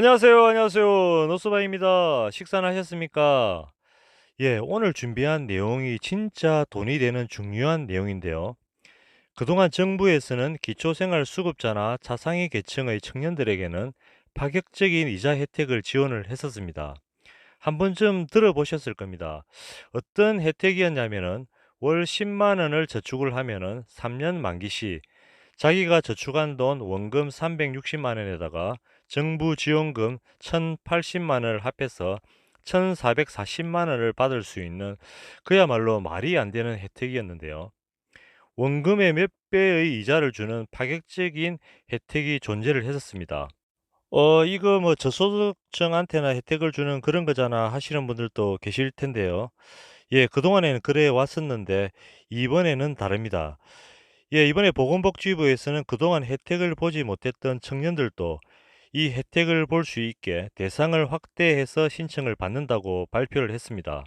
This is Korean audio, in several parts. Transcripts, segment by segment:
안녕하세요. 안녕하세요. 노스바입니다. 식사는 하셨습니까? 예, 오늘 준비한 내용이 진짜 돈이 되는 중요한 내용인데요. 그동안 정부에서는 기초생활수급자나 차상위 계층의 청년들에게는 파격적인 이자 혜택을 지원을 했었습니다. 한 번쯤 들어보셨을 겁니다. 어떤 혜택이었냐면은 월 10만 원을 저축을 하면은 3년 만기 시 자기가 저축한 돈 원금 360만 원에다가 정부 지원금 1080만 원을 합해서 1440만 원을 받을 수 있는 그야말로 말이 안 되는 혜택이었는데요. 원금의 몇 배의 이자를 주는 파격적인 혜택이 존재를 했었습니다. 이거 뭐 저소득층한테나 혜택을 주는 그런 거잖아 하시는 분들도 계실 텐데요. 예, 그동안에는 그래 왔었는데 이번에는 다릅니다. 예, 이번에 보건복지부에서는 그동안 혜택을 보지 못했던 청년들도 이 혜택을 볼 수 있게 대상을 확대해서 신청을 받는다고 발표를 했습니다.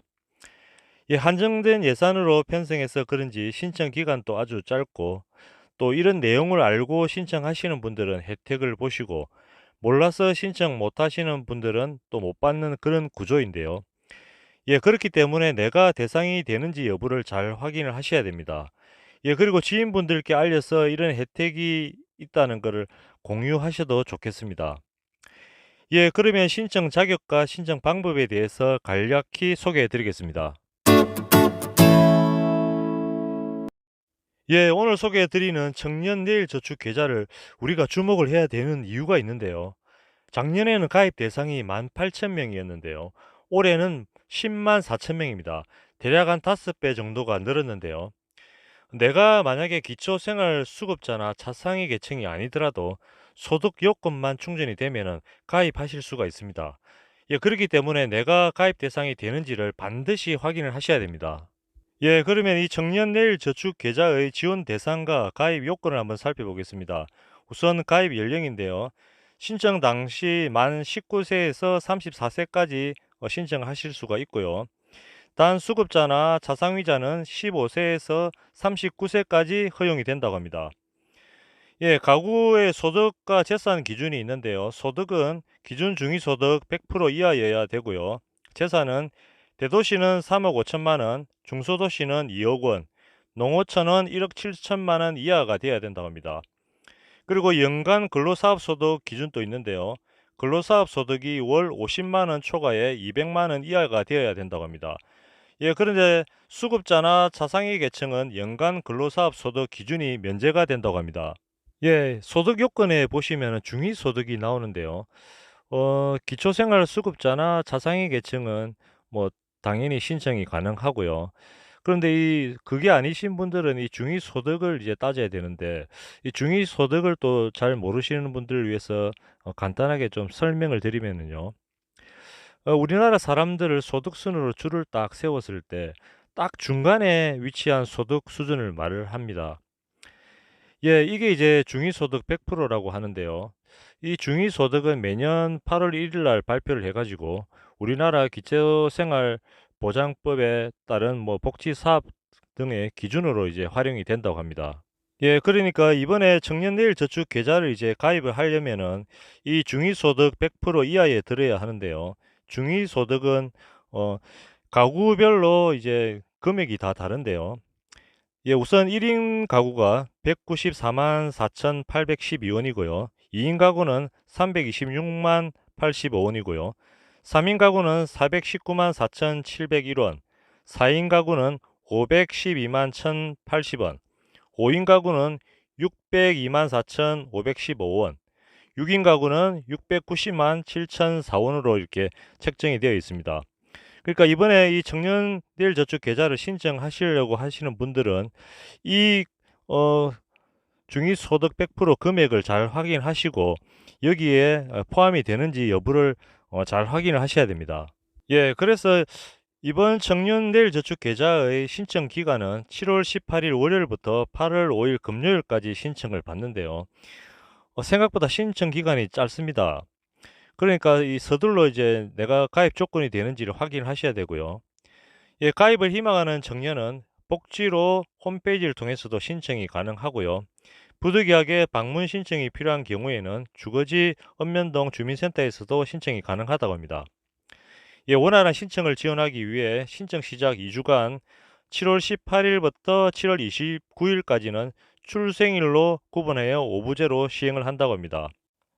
예, 한정된 예산으로 편성해서 그런지 신청 기간도 아주 짧고 또 이런 내용을 알고 신청하시는 분들은 혜택을 보시고 몰라서 신청 못 하시는 분들은 또 못 받는 그런 구조인데요. 예, 그렇기 때문에 내가 대상이 되는지 여부를 잘 확인을 하셔야 됩니다. 예, 그리고 지인분들께 알려서 이런 혜택이 있다는 것을 공유하셔도 좋겠습니다. 예, 그러면 신청 자격과 신청 방법에 대해서 간략히 소개해 드리겠습니다. 예, 오늘 소개해 드리는 청년 내일 저축 계좌를 우리가 주목을 해야 되는 이유가 있는데요. 작년에는 가입 대상이 18,000명이었는데요. 올해는 10만 4천 명입니다. 대략 한 5배 정도가 늘었는데요. 내가 만약에 기초생활수급자나 차상위 계층이 아니더라도 소득 요건만 충족이 되면은 가입하실 수가 있습니다. 예, 그렇기 때문에 내가 가입 대상이 되는지를 반드시 확인을 하셔야 됩니다. 예, 그러면 이 청년 내일 저축 계좌의 지원 대상과 가입 요건을 한번 살펴보겠습니다. 우선 가입 연령인데요. 신청 당시 만 19세에서 34세까지 신청하실 수가 있고요. 단 수급자나 차상위자는 15세에서 39세까지 허용이 된다고 합니다. 예, 가구의 소득과 재산 기준이 있는데요. 소득은 기준 중위소득 100% 이하여야 되고요. 재산은 대도시는 3억 5천만 원, 중소도시는 2억 원, 농어촌은 1억 7천만 원 이하가 돼야 된다고 합니다. 그리고 연간 근로사업소득 기준도 있는데요. 근로사업소득이 월 50만 원 초과에 200만 원 이하가 되어야 된다고 합니다. 예, 그런데 수급자나 차상위 계층은 연간 근로사업 소득 기준이 면제가 된다고 합니다. 예, 소득 요건에 보시면 중위소득이 나오는데요. 기초생활수급자나 차상위 계층은 뭐 당연히 신청이 가능하고요. 그런데 그게 아니신 분들은 이 중위소득을 이제 따져야 되는데 이 중위소득을 또 잘 모르시는 분들을 위해서 간단하게 좀 설명을 드리면은요. 우리나라 사람들을 소득 순으로 줄을 딱 세웠을 때 딱 중간에 위치한 소득 수준을 말을 합니다. 예, 이게 이제 중위소득 100%라고 하는데요. 이 중위소득은 매년 8월 1일 날 발표를 해가지고 우리나라 기초생활보장법에 따른 뭐 복지사업 등의 기준으로 이제 활용이 된다고 합니다. 예, 그러니까 이번에 청년 내일 저축 계좌를 이제 가입을 하려면은 이 중위소득 100% 이하에 들어야 하는데요. 중위소득은 어, 가구별로 이제 금액이 다 다른데요. 예, 우선 1인 가구가 194만 4,812원이고요. 2인 가구는 326만 85원이고요. 3인 가구는 419만 4,701원, 4인 가구는 512만 1,080원, 5인 가구는 602만 4,515원, 6인 가구는 690만 7,004원으로 이렇게 책정이 되어 있습니다. 그러니까 이번에 이 청년들 저축 계좌를 신청하시려고 하시는 분들은 이 중위소득 100% 금액을 잘 확인하시고 여기에 포함이 되는지 여부를 잘 확인을 하셔야 됩니다. 예, 그래서 이번 청년내일 저축 계좌의 신청 기간은 7월 18일 월요일부터 8월 5일 금요일까지 신청을 받는데요. 생각보다 신청 기간이 짧습니다. 그러니까 이 서둘러 이제 내가 가입 조건이 되는지를 확인을 하셔야 되고요. 예, 가입을 희망하는 청년은 복지로 홈페이지를 통해서도 신청이 가능하고요. 부득이하게 방문 신청이 필요한 경우에는 주거지 읍면동 주민센터에서도 신청이 가능하다고 합니다. 예, 원활한 신청을 지원하기 위해 신청 시작 2주간 7월 18일부터 7월 29일까지는 출생일로 구분하여 오부제로 시행을 한다고 합니다.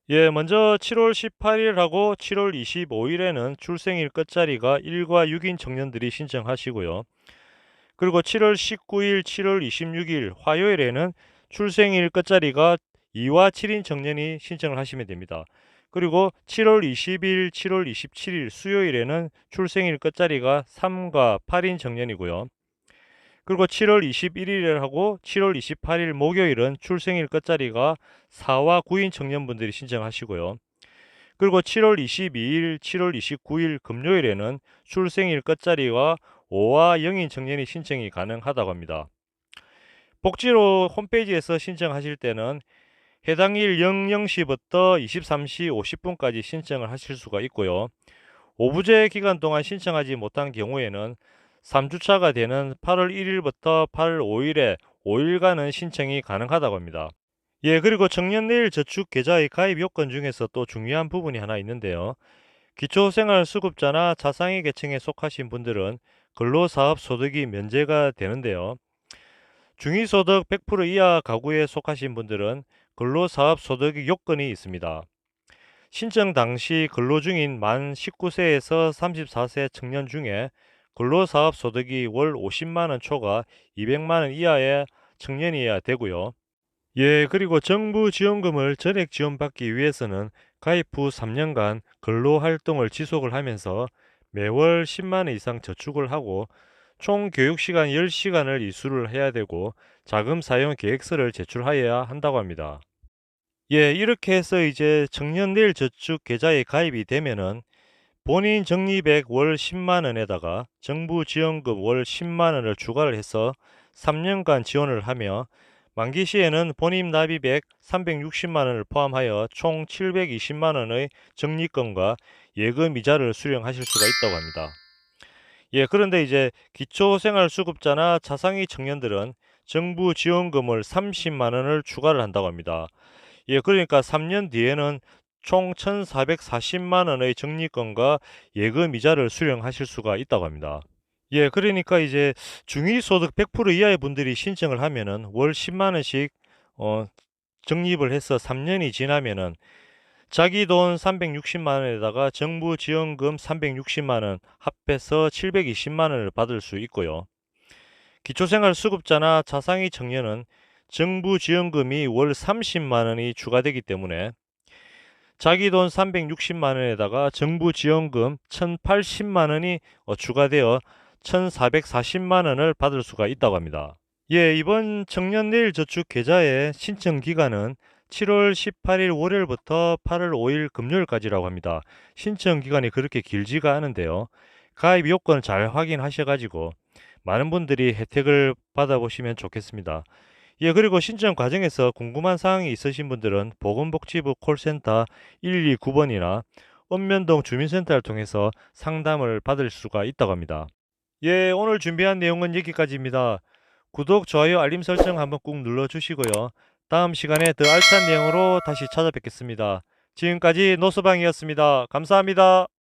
예, 먼저 7월 18일하고 7월 25일에는 출생일 끝자리가 1과 6인 청년들이 신청하시고요. 그리고 7월 19일, 7월 26일 화요일에는 출생일 끝자리가 2와 7인 청년이 신청을 하시면 됩니다. 그리고 7월 20일, 7월 27일 수요일에는 출생일 끝자리가 3과 8인 청년이고요. 그리고 7월 21일하고 7월 28일 목요일은 출생일 끝자리가 4와 9인 청년분들이 신청하시고요. 그리고 7월 22일, 7월 29일 금요일에는 출생일 끝자리와 5와 0인 청년이 신청이 가능하다고 합니다. 복지로 홈페이지에서 신청하실 때는 해당 일 00시부터 23시 50분까지 신청을 하실 수가 있고요. 오부제 기간 동안 신청하지 못한 경우에는 3주차가 되는 8월 1일부터 8월 5일에 5일간은 신청이 가능하다고 합니다. 예, 그리고 청년내일 저축 계좌의 가입 요건 중에서 또 중요한 부분이 하나 있는데요. 기초생활수급자나 자상위 계층에 속하신 분들은 근로사업 소득이 면제가 되는데요. 중위소득 100% 이하 가구에 속하신 분들은 근로사업 소득 요건이 있습니다. 신청 당시 근로 중인 만 19세에서 34세 청년 중에 근로사업 소득이 월 50만원 초과 200만원 이하의 청년이어야 되고요. 예, 그리고 정부 지원금을 전액 지원받기 위해서는 가입 후 3년간 근로활동을 지속을 하면서 매월 10만원 이상 저축을 하고 총 교육시간 10시간을 이수를 해야 되고 자금 사용 계획서를 제출하여야 한다고 합니다. 예, 이렇게 해서 이제 청년내일 저축 계좌에 가입이 되면은 본인 적립액 월 10만원에다가 정부 지원금 월 10만원을 추가를 해서 3년간 지원을 하며 만기 시에는 본인 납입액 360만원을 포함하여 총 720만원의 적립금과 예금 이자를 수령하실 수가 있다고 합니다. 예, 그런데 이제 기초생활수급자나 차상위 청년들은 정부 지원금을 30만원을 추가를 한다고 합니다. 예, 그러니까 3년 뒤에는 총 1,440만원의 적립금과 예금 이자를 수령하실 수가 있다고 합니다. 예, 그러니까 이제 중위소득 100% 이하의 분들이 신청을 하면은 월 10만원씩 적립을 해서 3년이 지나면은 자기 돈 360만원에다가 정부 지원금 360만원 합해서 720만원을 받을 수 있고요. 기초생활수급자나 차상위 청년은 정부 지원금이 월 30만원이 추가되기 때문에 자기 돈 360만원에다가 정부 지원금 1080만원이 추가되어 1440만원을 받을 수가 있다고 합니다. 예, 이번 청년내일 저축 계좌의 신청 기간은 7월 18일 월요일부터 8월 5일 금요일까지라고 합니다. 신청 기간이 그렇게 길지가 않은데요. 가입 요건 잘 확인하셔가지고 많은 분들이 혜택을 받아보시면 좋겠습니다. 예, 그리고 신청 과정에서 궁금한 사항이 있으신 분들은 보건복지부 콜센터 129번이나 읍면동 주민센터를 통해서 상담을 받을 수가 있다고 합니다. 예, 오늘 준비한 내용은 여기까지입니다. 구독, 좋아요, 알림 설정 한번 꾹 눌러주시고요. 다음 시간에 더 알찬 내용으로 다시 찾아뵙겠습니다. 지금까지 노서방이었습니다. 감사합니다.